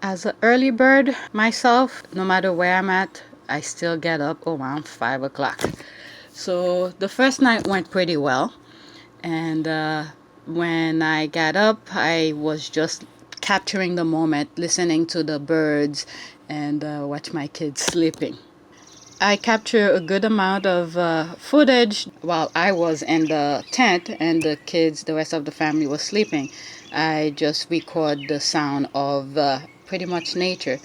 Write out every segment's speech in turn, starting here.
As an early bird myself, no matter where I'm at, I still get up around 5 o'clock. So the first night went pretty well. And when I got up, I was just capturing the moment, listening to the birds and watch my kids sleeping. I capture a good amount of footage while I was in the tent and the kids, the rest of the family was sleeping. I just record the sound of pretty much nature.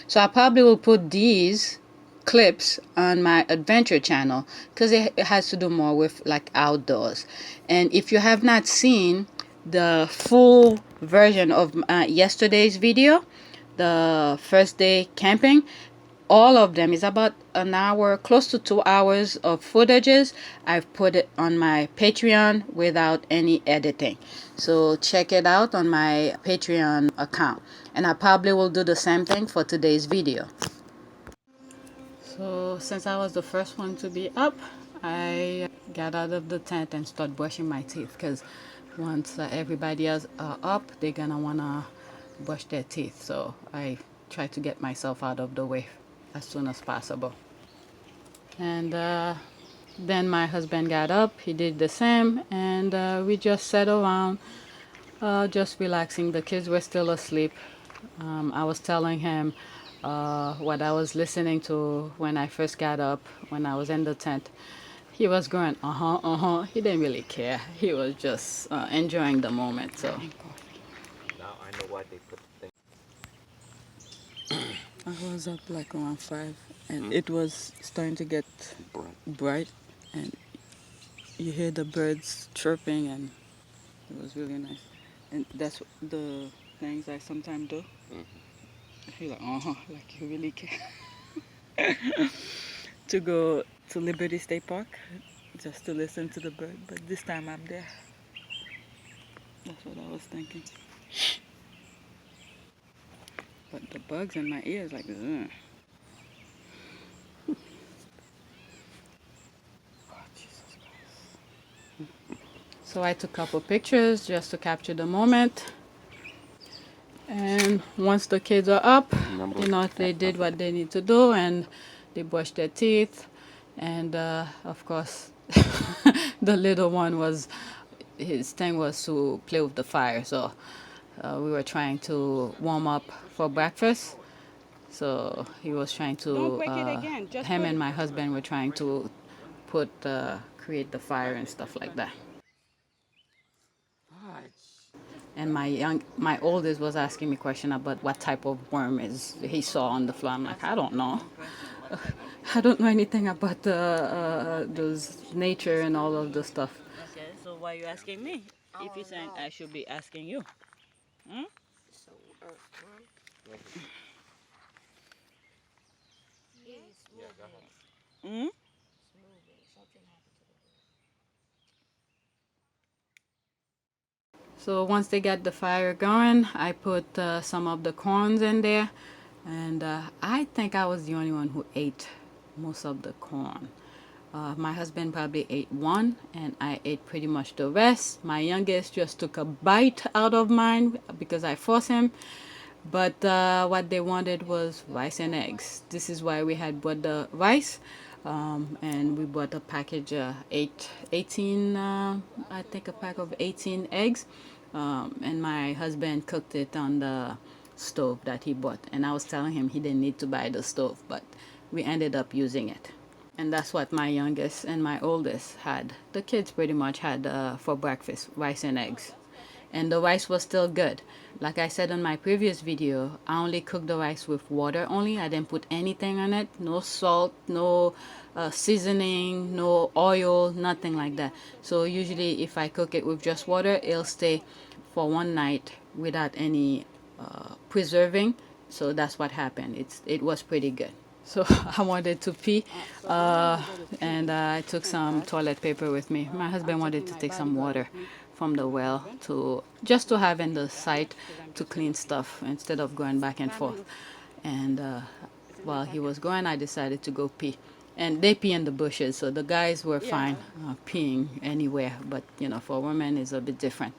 So I probably will put these clips on my adventure channel because it has to do more with like outdoors. And if you have not seen the full version of yesterday's video, the first day camping, all of them is about an hour, close to 2 hours of footages. I've put it on my Patreon without any editing, so check it out on my Patreon account, and I probably will do the same thing for today's video. So since I was the first one to be up, I got out of the tent and started brushing my teeth because once everybody else are up, they're gonna wanna brush their teeth. So I try to get myself out of the way as soon as possible. And then my husband got up, he did the same, and we just sat around, just relaxing. The kids were still asleep. I was telling him what I was listening to when I first got up, when I was in the tent. He was going, uh-huh, uh-huh. He didn't really care. He was just enjoying the moment. So Now I know why they put the thing. I was up like around 5, and it was starting to get bright, and you hear the birds chirping, and it was really nice. And that's the things I sometimes do. You're like, uh-huh, like you really care. To go to Liberty State Park just to listen to the bird, but this time I'm there. That's what I was thinking. But the bugs in my ears, like, ugh. Oh, Jesus Christ. So I took a couple pictures just to capture the moment. And once the kids are up, they did what they need to do and they brushed their teeth. And of course, the little one his thing was to play with the fire. So we were trying to warm up for breakfast. So he was trying to, him and my husband were trying to create the fire and stuff like that. And my oldest was asking me question about what type of worm is he saw on the floor. I'm like, I don't know. I don't know anything about those nature and all of the stuff. Okay, so why are you asking me? If you're saying I should be asking you. Hmm? Hmm? So once they got the fire going, I put some of the corns in there, and I think I was the only one who ate most of the corn. My husband probably ate one, and I ate pretty much the rest. My youngest just took a bite out of mine because I forced him. But what they wanted was rice and eggs. This is why we had bought the rice. And we bought a package, 18, I think a pack of 18 eggs. And my husband cooked it on the stove that he bought. And I was telling him he didn't need to buy the stove, but we ended up using it. And that's what my youngest and my oldest had. The kids pretty much had for breakfast rice and eggs. And the rice was still good. Like I said in my previous video, I only cooked the rice with water only. I didn't put anything on it. No salt, no seasoning, no oil, nothing like that. So usually if I cook it with just water, it'll stay for one night without any preserving. So that's what happened. It was pretty good. So I wanted to pee, and I took some toilet paper with me. My husband wanted to take some water from the well to just to have in the site to clean stuff instead of going back and forth. And while he was going, I decided to go pee. And they pee in the bushes, so the guys were fine peeing anywhere. But you know, for women, it's a bit different.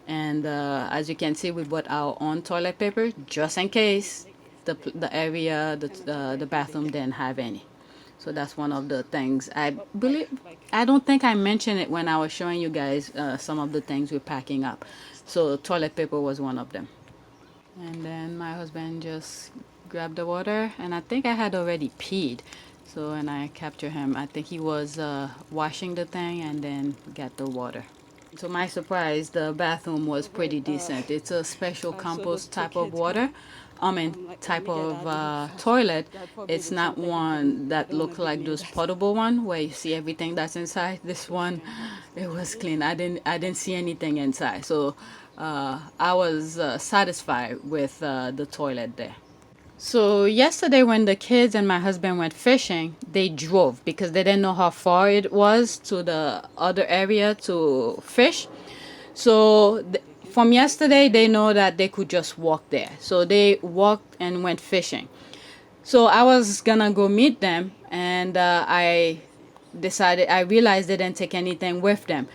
And as you can see, we bought our own toilet paper just in case the area, the bathroom didn't have any. So that's one of the things. I don't think I mentioned it when I was showing you guys some of the things we're packing up. So toilet paper was one of them. And then my husband just grabbed the water, and I think I had already peed. So when I captured him, I think he was washing the thing and then got the water. To my surprise, the bathroom was pretty decent. It's a special compost type of water. Type of toilet. It's not one that look like those potable one where you see everything that's inside. This one, it was clean. I didn't see anything inside. So I was satisfied with the toilet there. So yesterday when the kids and my husband went fishing, they drove because they didn't know how far it was to the other area to fish. So from yesterday, they know that they could just walk there. So they walked and went fishing. So I was gonna go meet them, and I realized they didn't take anything with them.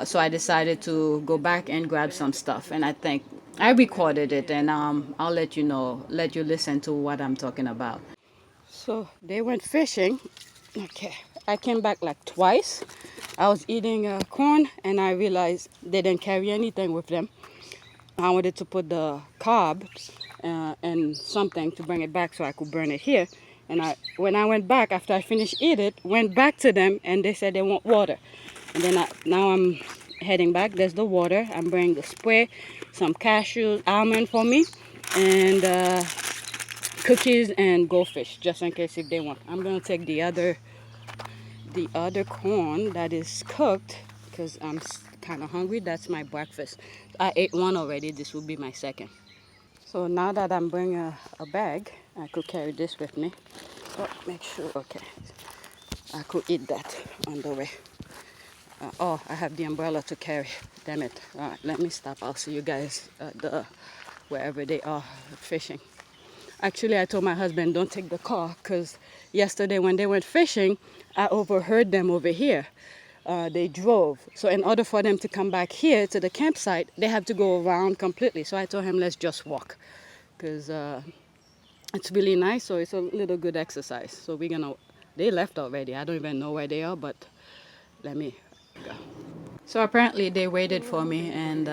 So I decided to go back and grab some stuff. And I think I recorded it, and I'll let you listen to what I'm talking about. So they went fishing. Okay, I came back like twice. I was eating corn, and I realized they didn't carry anything with them. I wanted to put the cob and something to bring it back so I could burn it here. And when I went back after I finished eating, went back to them, and they said they want water. And then now I'm heading back. There's the water. I'm bringing the spray, some cashews, almond for me, and cookies and goldfish just in case if they want. I'm gonna take the other corn that is cooked because I'm kind of hungry. That's my breakfast. I ate one already. This will be my second. So now that I'm bringing a bag, I could carry this with me. Oh, make sure. Okay, I could eat that on the way. I have the umbrella to carry. Damn it. All right, let me stop. I'll see you guys at wherever they are fishing. Actually, I told my husband, don't take the car, because yesterday when they went fishing, I overheard them over here. They drove. So in order for them to come back here to the campsite, they have to go around completely. So I told him, let's just walk, because it's really nice. So it's a little good exercise. So they left already. I don't even know where they are, but let me go. So apparently they waited for me, and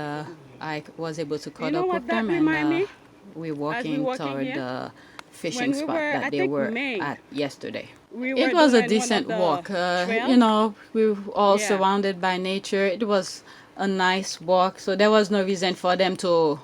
I was able to caught up with them, and we're walking toward the fishing spot that they were at yesterday. It was a decent walk. We were all surrounded by nature. It was a nice walk, so there was no reason for them to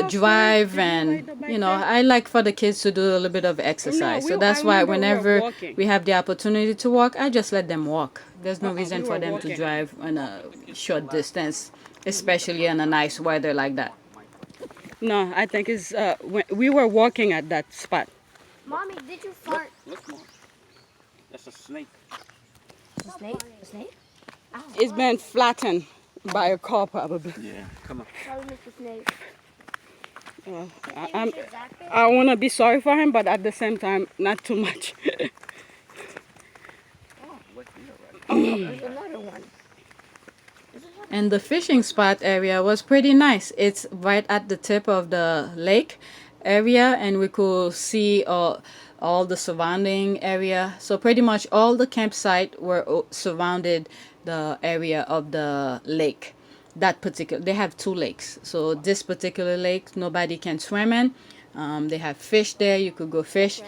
drive, and I like for the kids to do a little bit of exercise. So that's why whenever we have the opportunity to walk, I just let them walk. There's no reason for them to drive on a short distance, especially in a nice weather like that. No, I think it's when we were walking at that spot. Mommy, did you fart? Look, Mom. That's a snake. A snake? A snake? Ow. It's been flattened by a car, probably. Yeah, come on. Probably Mr. Snake. I want to be sorry for him, but at the same time, not too much. There's another one. And the fishing spot area was pretty nice. It's right at the tip of the lake area, and we could see all the surrounding area. So pretty much all the campsite were surrounded the area of the lake. That particular, they have two lakes. So this particular lake, nobody can swim in. They have fish there. You could go fish.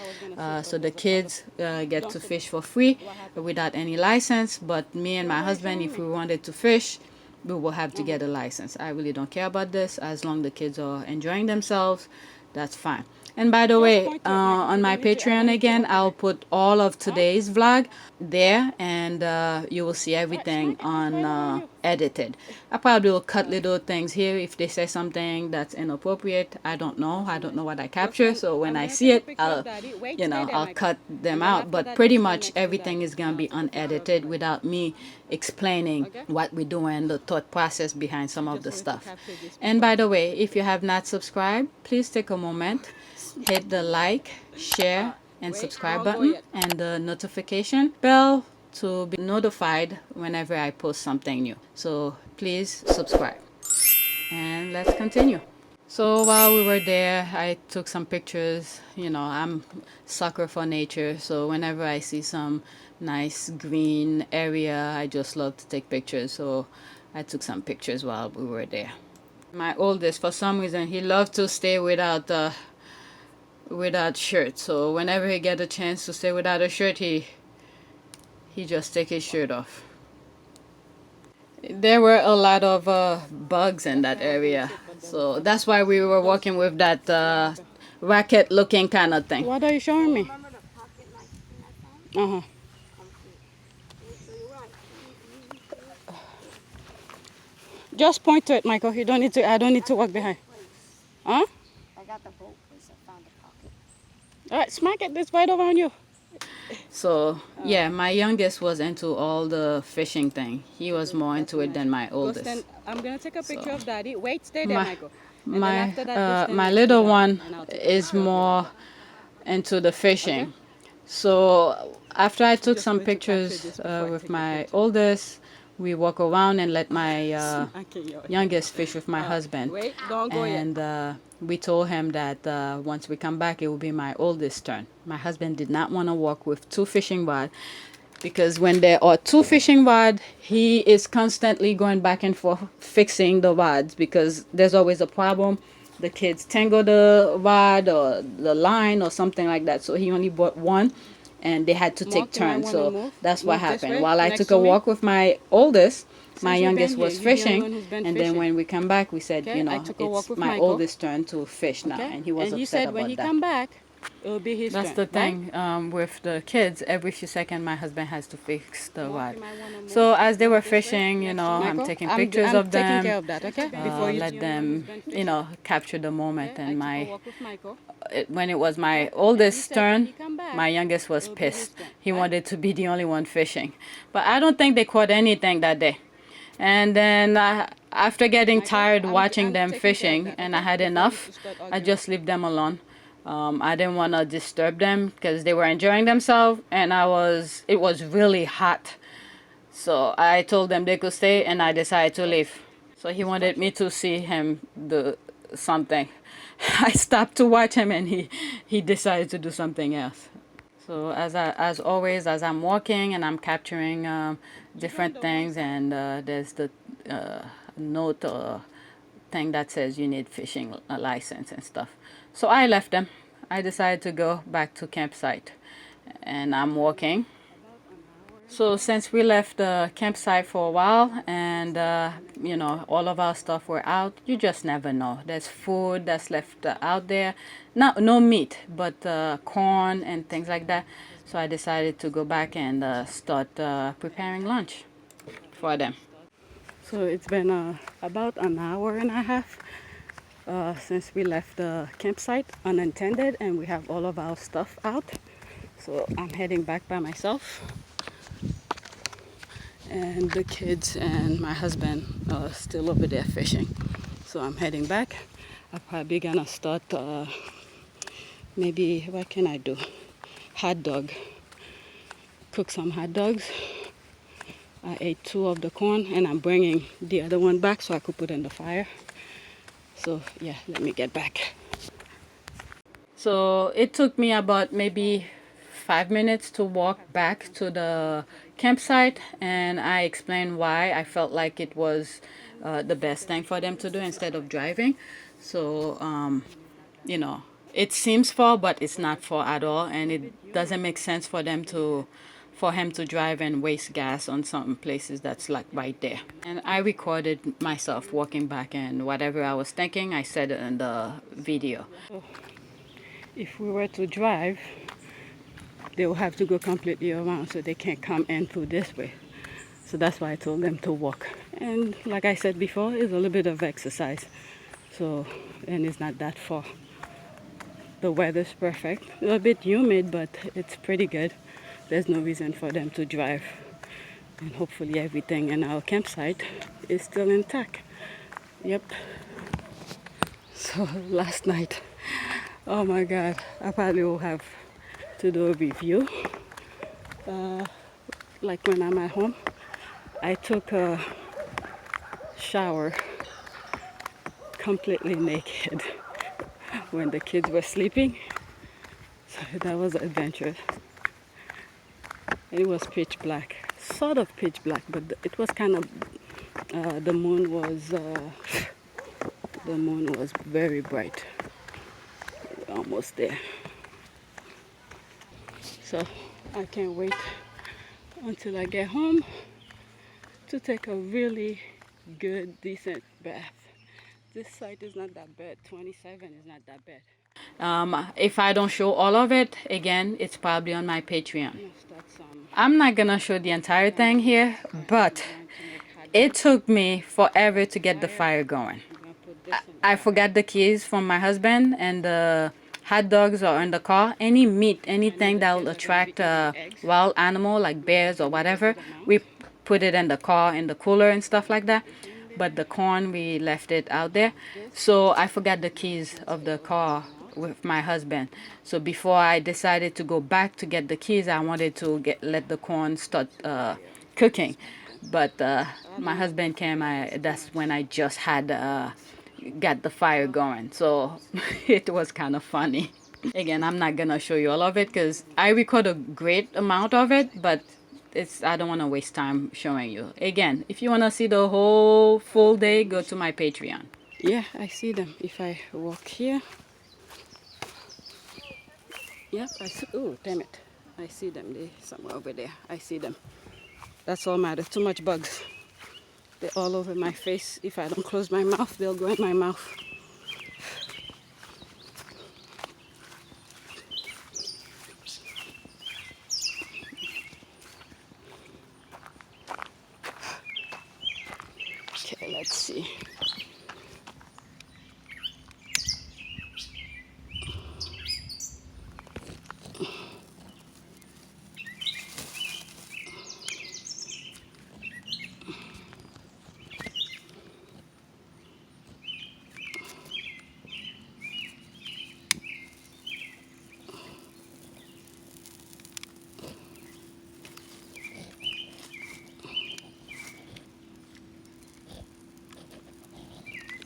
So the kids get to fish for free without any license. But me and my husband, if we wanted to fish, we will have to get a license. I really don't care about this. As long as the kids are enjoying themselves, that's fine. And by the way, on my Patreon again, I'll put all of today's vlog there, and you will see everything on edited. I probably will cut little things here if they say something that's inappropriate. I don't know what I capture, so when I see it, I'll cut them out. But pretty much everything is gonna be unedited without me explaining what we're doing, the thought process behind some of the stuff. And by the way, if you have not subscribed, please take a moment, hit the like, share, and subscribe button and the notification bell to be notified whenever I post something new. So please subscribe. And let's continue. So while we were there, I took some pictures. I'm sucker for nature, so whenever I see some nice green area, I just love to take pictures. So I took some pictures while we were there. My oldest, for some reason, he loved to stay without shirt. So whenever he get a chance to stay without a shirt, he just take his shirt off. There were a lot of bugs in that area, so that's why we were walking with that racket looking kind of thing. What are you showing me? Remember the pocket knife in that phone? Just point to it, Michael. You don't need to. I don't need to walk behind. Huh? I got the boat place. I found the pocket. All right, smack it. It's right over on you. So yeah, my youngest was into all the fishing thing. He was more into it than my oldest. I'm gonna take a picture of Daddy. Wait, stay there, Michael. My little one is more into the fishing. So after I took some pictures with my oldest, we walk around and let my youngest fish with my husband. Wait, don't go yet. And we told him that once we come back, it will be my oldest turn. My husband did not want to walk with two fishing rods, because when there are two fishing rods, he is constantly going back and forth fixing the rods, because there's always a problem. The kids tangle the rod or the line or something like that. So he only bought one, and they had to take turns. So that's what happened. While I took a walk with my oldest, my youngest was fishing, and then when we come back, we said, it's my oldest turn to fish now, and he was upset he said about when he that. come back, it'll be his That's turn. the thing with the kids. Every few seconds, my husband has to fix the rod. So as they were fishing, I'm taking pictures of them. I'm taking care of that, okay? Before you Let them, capture the moment. And walk with Michael. when it was my oldest turn, my youngest was pissed. He wanted to be the only one fishing. But I don't think they caught anything that day. And then after getting tired watching them fishing, and I had enough, I just leave them alone. I didn't want to disturb them because they were enjoying themselves, and it was really hot. So I told them they could stay, and I decided to leave. So he wanted me to see him do something. I stopped to watch him, and he decided to do something else. So as always, as I'm walking and I'm capturing different things, and there's the note or thing that says you need fishing license and stuff. So I left them. I decided to go back to campsite, and I'm walking. So since we left the campsite for a while, and all of our stuff were out, you just never know. There's food that's left out there. No meat, but corn and things like that. So I decided to go back and start preparing lunch for them. So it's been about an hour and a half since we left the campsite unattended, and we have all of our stuff out. So I'm heading back by myself, and the kids and my husband are still over there fishing. So I'm heading back. I'm probably gonna start maybe, what can I do? Hot dog. Cook some hot dogs I ate 2 of the corn, and I'm bringing the other one back so I could put in the fire. So yeah, let me get back. So it took me about maybe 5 minutes to walk back to the campsite, and I explained why I felt like it was the best thing for them to do instead of driving. So you know, it seems far, but it's not far at all, and it doesn't make sense for him to drive and waste gas on some places that's like right there. And I recorded myself walking back, and whatever I was thinking, I said it in the video. If we were to drive, they will have to go completely around, so they can't come in through this way. So that's why I told them to walk. And like I said before, it's a little bit of exercise. So, and it's not that far. The weather's perfect. A little bit humid, but it's pretty good. There's no reason for them to drive. And hopefully everything in our campsite is still intact. Yep. So last night, oh my God, I probably will have to do a review. Like when I'm at home, I took a shower completely naked when the kids were sleeping. So that was adventurous. It was pitch black, sort of pitch black, but it was kind of the moon was very bright. We're almost there. So I can't wait until I get home to take a really good, decent bath. This site is not that bad. 27 is not that bad. If I don't show all of it, again, it's probably on my Patreon. Yes, that's, I'm not gonna show the entire thing here, but it took me forever to get the fire going. I forgot the keys from my husband, and the hot dogs are in the car. Any meat, anything that will attract a wild animal like bears or whatever, we put it in the car, in the cooler and stuff like that. But the corn, we left it out there. So I forgot the keys of the car with my husband. So before I decided to go back to get the keys, I wanted to let the corn start cooking. But my husband came. That's when I just had got the fire going. So it was kind of funny. Again, I'm not gonna show you all of it because I record a great amount of it, but I don't want to waste time showing you. Again, if you want to see the whole full day, go to my Patreon. yeah, I see them. If I walk here, yep, I see. Oh, damn it! I see them. They somewhere over there. I see them. That's all matter. Too much bugs. They're all over my face. If I don't close my mouth, they'll go in my mouth. Okay, let's see.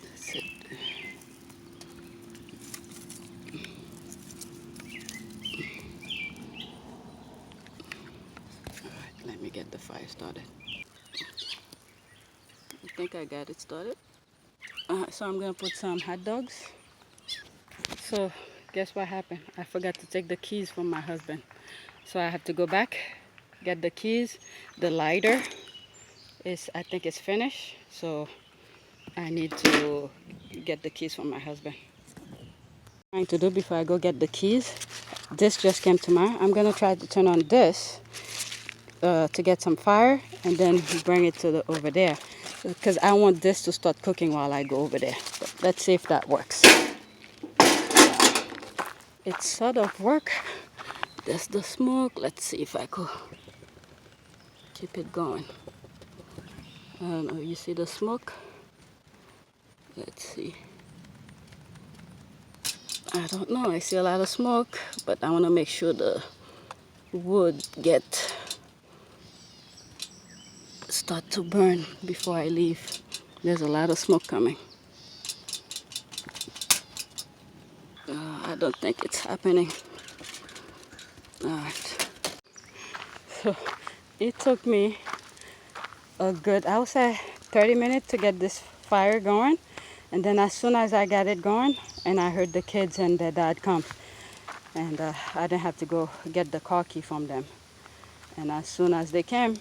That's it. Alright, let me get the fire started. I think I got it started. So I'm gonna put some hot dogs. So guess what happened? I forgot to take the keys from my husband. So I have to go back, get the keys. The lighter I think it's finished. So I need to get the keys from my husband. Trying to do before I go get the keys. This just came to mind. I'm gonna try to turn on this to get some fire, and then bring it to over there, because I want this to start cooking while I go over there. But let's see if that works. It sort of work. There's the smoke. Let's see if I could keep it going. I don't know. You see the smoke? Let's see. I don't know. I see a lot of smoke, but I want to make sure the wood get start to burn before I leave. There's a lot of smoke coming. I don't think it's happening. Alright. So it took me a good, I would say, 30 minutes to get this fire going. And then as soon as I got it going, and I heard the kids and their dad come, and I didn't have to go get the car key from them. And as soon as they came,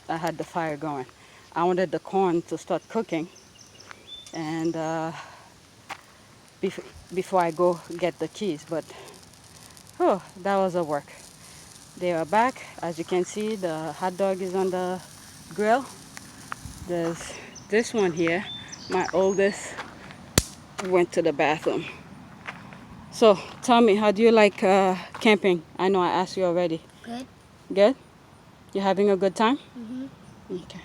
I had the fire going. I wanted the corn to start cooking, and before I go get the keys, but oh, that was a work. They are back. As you can see, the hot dog is on the grill. There's this one here. My oldest went to the bathroom. So tell me, how do you like camping? I know I asked you already. Good. Good? You having a good time? Mm-hmm. Okay.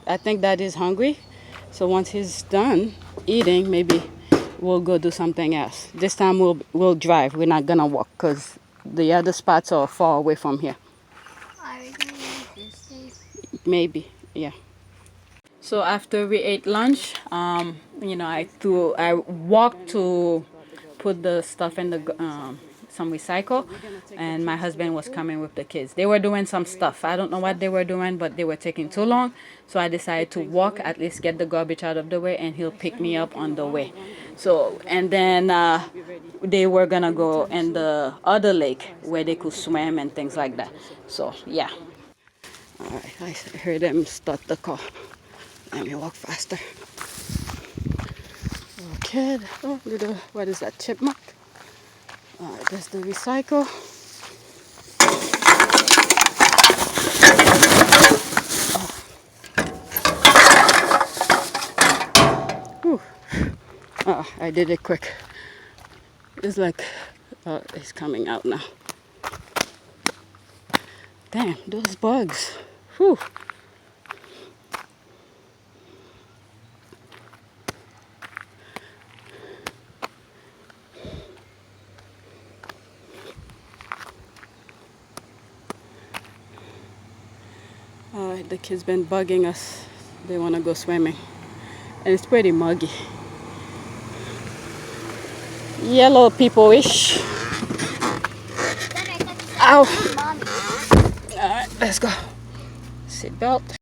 I think Dad is hungry. So once he's done eating, maybe we'll go do something else. This time we'll drive. We're not gonna walk because the other spots are far away from here. Are we going to use this thing? Maybe, yeah. So after we ate lunch, I walked to put the stuff in the some recycle, and my husband was coming with the kids. They were doing some stuff. I don't know what they were doing, but they were taking too long. So I decided to walk, at least get the garbage out of the way, and he'll pick me up on the way. So, and then they were gonna go in the other lake where they could swim and things like that. So yeah. All right, I heard them start the car. Let me walk faster. Okay, oh, little, what is that, chipmunk? All right, there's the recycle. Whew. Oh, I did it quick. It's like, it's coming out now. Damn, those bugs. Whew. The kids been bugging us. They want to go swimming. And it's pretty muggy. Yellow people-ish. Ow! Alright, let's go. Seat belt.